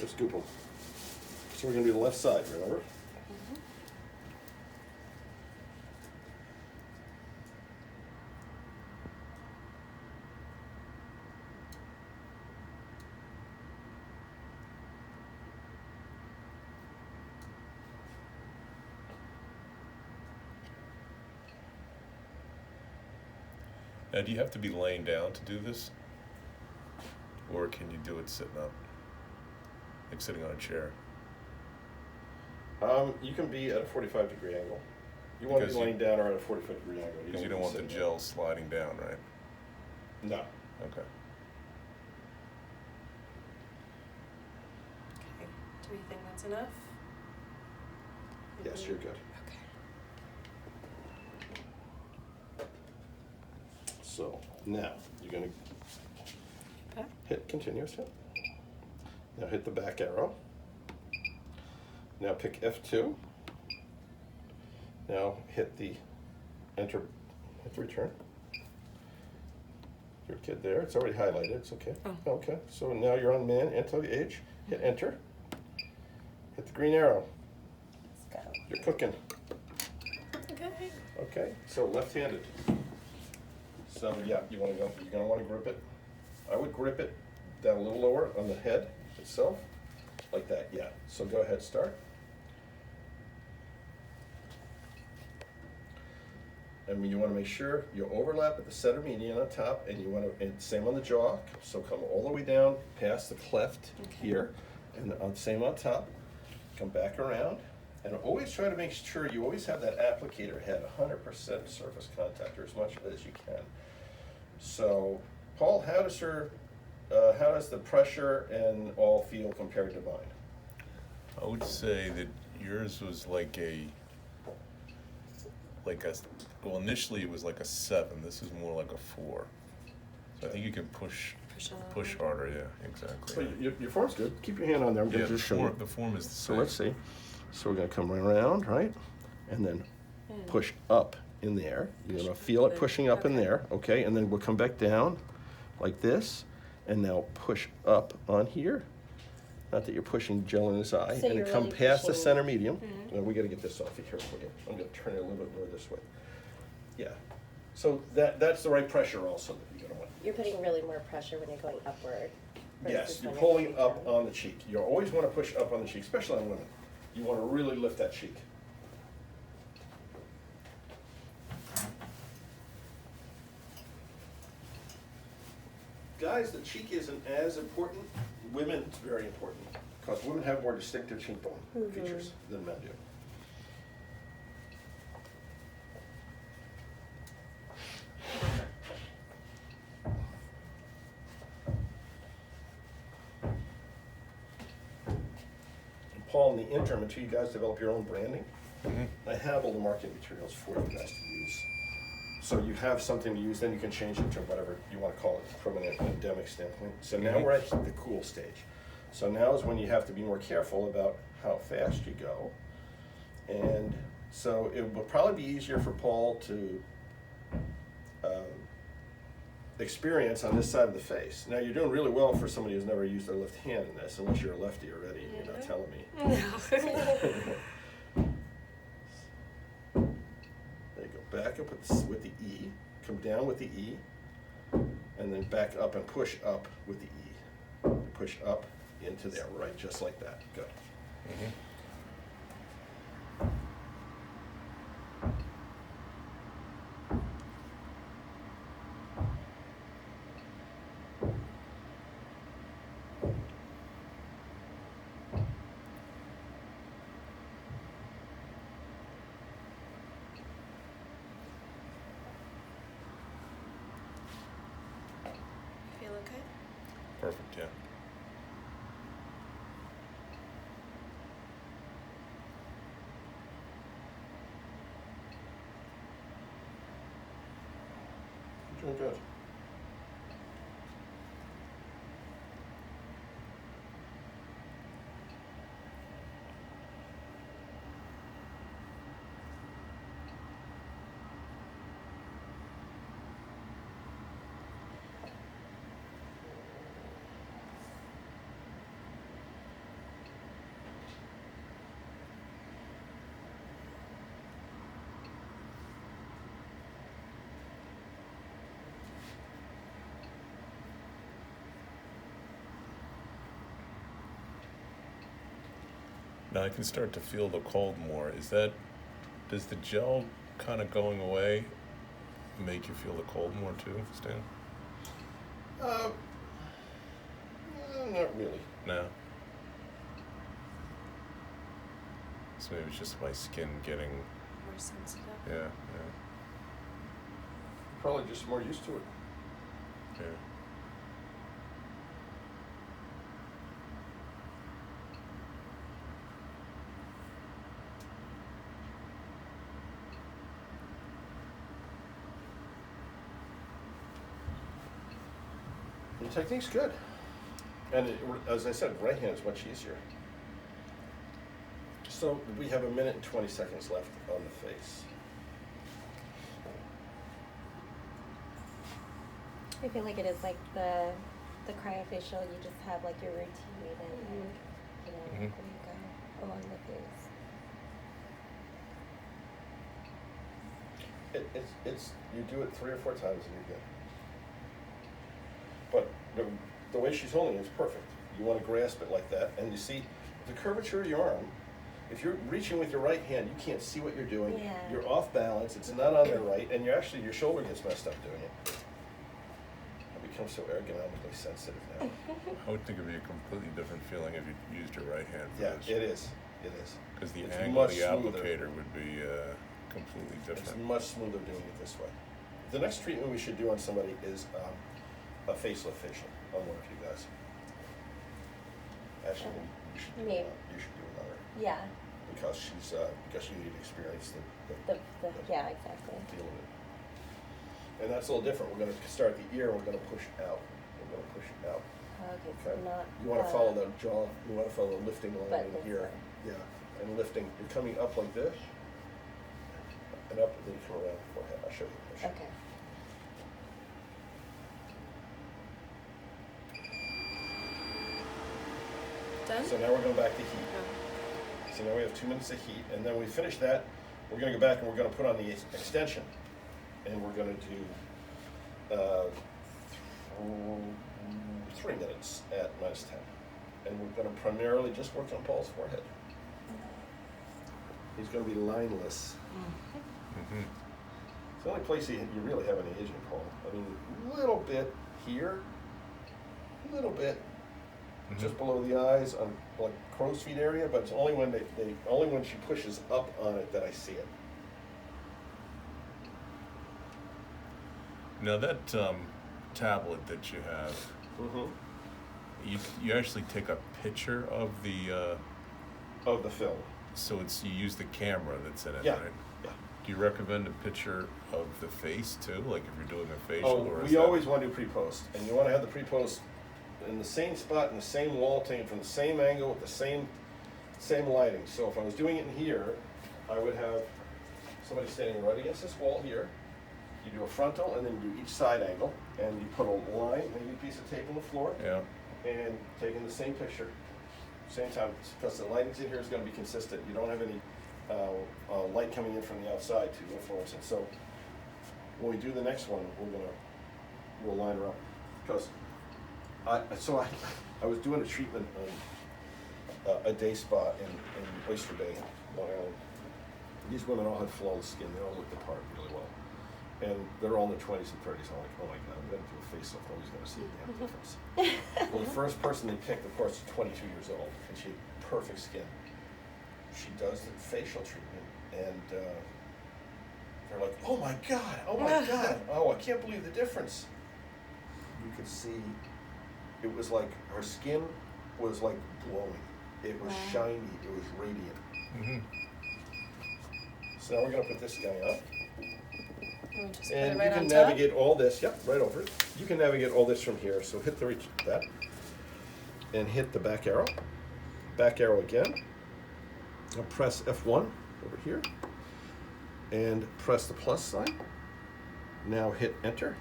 Just scoop them. So we're going to do the left side, remember? Now, do you have to be laying down to do this? Or can you do it sitting up? Like sitting on a chair? You can be at a 45-degree angle. You want to be laying down or at a 45-degree angle. Because you don't want the gel sliding down, right? No. Okay. Okay. Do we think that's enough? Yes, you're good. Okay. So now you're going to hit continuous hit. Now hit the back arrow. Now pick F2. Now hit the enter, hit the return. Your kid there, it's already highlighted, it's okay. Oh. Okay, so now you're on man, anti-age, hit enter. Hit the green arrow. Let's go. You're cooking. Okay. Okay, so left-handed. So yeah, you're gonna want to grip it. I would grip it down a little lower on the head itself, like that, yeah. So go ahead, start. And you want to make sure you overlap at the center median on top, and you want to, and same on the jaw, so come all the way down past the cleft here, and same on top, come back around, and always try to make sure you always have that applicator head 100% surface contact, or as much of it as you can. So, Paul, how does the pressure and all feel compared to mine? I would say that yours was well, initially it was like a 7. This is more like a 4. So I think you can push harder, yeah, exactly. But your form's good. Keep your hand on there. I'm going to just show you. The form is the So same. let's see. So we're going to come right around, right? And then push up in there. You're going to feel it pushing up in there, okay? And then we'll come back down like this, and now push up on here. Not that you're pushing gel in his eye. So and you're then come really past the pushing- center medium. Now we got to get this off of here for you. I'm going to turn it a little bit more this way. Yeah. So that's the right pressure also that you're going to want. You're putting really more pressure when you're going upward. Yes, versus you're when pulling going up down. on the cheek. You always want to push up on the cheek, especially on women. You want to really lift that cheek. Guys, the cheek isn't as important. Women, it's very important because women have more distinctive cheekbone features than men do. Paul, in the interim, until you guys develop your own branding, I have all the marketing materials for you guys to use. So you have something to use, then you can change it to whatever you want to call it from an endemic standpoint. So now we're at the cool stage. So now is when you have to be more careful about how fast you go. And so it will probably be easier for Paul to experience on this side of the face. Now you're doing really well for somebody who's never used their left hand in this, unless you're a lefty already, you're not telling me. There you go, back up with the E, come down with the E, and then back up and push up with the E. Push up into there, right, just like that, good. Feel okay? Perfect, yeah. You're doing good. Now I can start to feel the cold more. Does the gel kind of going away make you feel the cold more too, Stan? Not really. No. So maybe it's just my skin getting, More sensitive. yeah. Probably just more used to it. Yeah. The technique's good. And as I said, right hand is much easier. So we have 1 minute and 20 seconds left on the face. I feel like it is like the cryofacial. You just have like your routine, and you know, Mhm. where you go along the face. It's you do it 3 or 4 times and you're good. But the way she's holding it is perfect. You want to grasp it like that, and you see the curvature of your arm. If you're reaching with your right hand, you can't see what you're doing. Yeah. You're off balance. It's not on there right, and your shoulder gets messed up doing it. I become so ergonomically sensitive now. I would think it'd be a completely different feeling if you used your right hand for Yeah, this. it is. It is. Because the It's angle of much the smoother. applicator would be completely It's different. much smoother doing it this way. The next treatment we should do on somebody is a facelift facial on one of you guys. Actually, you should do Me. you should do another Yeah. because you need to experience The yeah, exactly. feel of it. And that's a little different. We're going to start at the ear. We're going to push out. We're going to push out. Okay, Okay. so not. You want to follow the jaw. You want to follow the lifting line But in this here. way. Yeah, and lifting. You're coming up like this, and up, and then you come around the forehead. I'll show you. Okay. Done? So now we're going back to heat. Oh. So now we have 2 minutes of heat, and then we finish that. We're going to go back and we're going to put on the extension, and we're going to do 3 minutes at -10, and we're going to primarily just work on Paul's forehead. He's going to be lineless. Mm-hmm. It's the only place you really have any aging, Paul. I mean, a little bit here, a little bit just below the eyes on like crow's feet area, but it's only when only when she pushes up on it that I see it. Now that tablet that you have, Mm-hmm. you actually take a picture of the, Of the film. so you use the camera that's in it, Yeah. right? Yeah. Do you recommend a picture of the face too, like if you're doing a facial? Oh, or is we that- always want to do pre-post, and you want to have the pre-post in the same spot, in the same wall, taken from the same angle, with the same lighting. So if I was doing it in here, I would have somebody standing right against this wall here. You do a frontal, and then you do each side angle, and you put a line, maybe a piece of tape on the floor, Yeah. and taking the same picture, same time, because the lighting in here is going to be consistent. You don't have any light coming in from the outside to influence it. So when we do the next one, we'll line her up, because I was doing a treatment on a day spa in Oyster Bay, Long Island. These women all had flawless skin. They all looked the part really well. And they're all in their 20s and 30s. I'm like, oh my God, I'm going to do a facelift. Nobody's going to see the damn difference. Well, the first person they picked, of course, is 22 years old, and she had perfect skin. She does the facial treatment, and they're like, oh my God, oh, I can't believe the difference. You could see, it was like her skin was like glowing. It was Wow. shiny, it was radiant. Mm-hmm. So now we're going to put this guy up. And we just put And it right you can on top? navigate all this, yep, right over it. You can navigate all this from here, so hit that, and hit the back arrow again. Now press F1 over here, and press the plus sign. Now hit enter.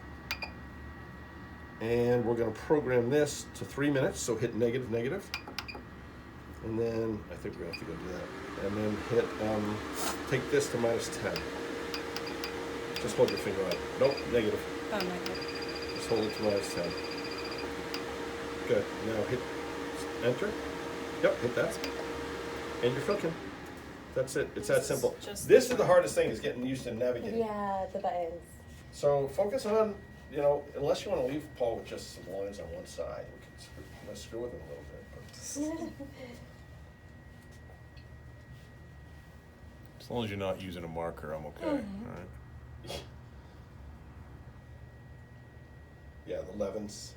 And we're gonna program this to 3 minutes, so hit negative. And then, I think we're gonna have to go do that. And then hit, take this to -10. Just hold your finger on it. Nope, negative. Oh my God. Just hold it to -10. Good. Now hit enter. Yep, hit that. And you're clicking. That's it. It's that This is simple. just This the is the hardest thing, is getting used to navigating. Yeah, the buttons. So focus on, you know, unless you want to leave Paul with just some lines on one side, we can screw with him a little bit. But As long as you're not using a marker, I'm okay, alright? yeah, the 11s,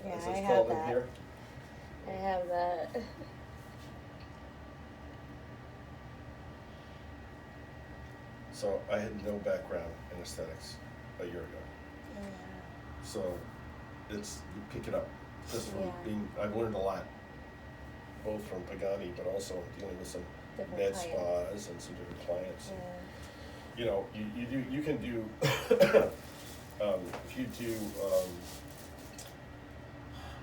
Yeah, as I it's have called in that. here. I have that. So I had no background in aesthetics a year ago. So it's, you pick it up. Just from Yeah. I've learned a lot, both from Pagani, but also dealing with some Different med clients. spas and some different clients. Yeah. You know, you can do, if you do,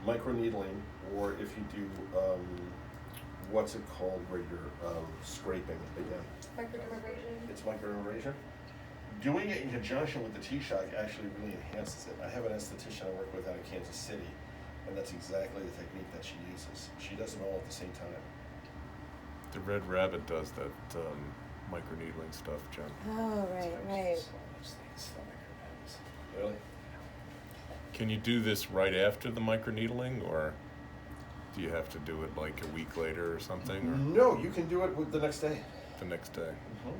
microneedling, or if you do, what's it called, where you're, scraping again? Microdermabrasion. It's microdermabrasion. Doing it in conjunction with the T-Shock actually really enhances it. I have an esthetician I work with out of Kansas City, and that's exactly the technique that she uses. She does them all at the same time. The Red Rabbit does that, microneedling stuff, Jen. Oh, right. Really? Can you do this right after the microneedling, or do you have to do it like a week later or something, or No, you can do it with the next day. the next day? Oh,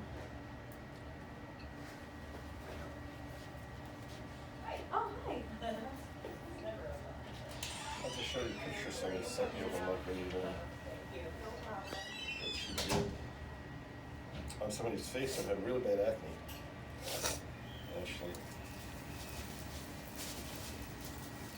hi. I'll just show you a picture so I sent you over microneedling. That she did on somebody's face that had really bad acne. Actually.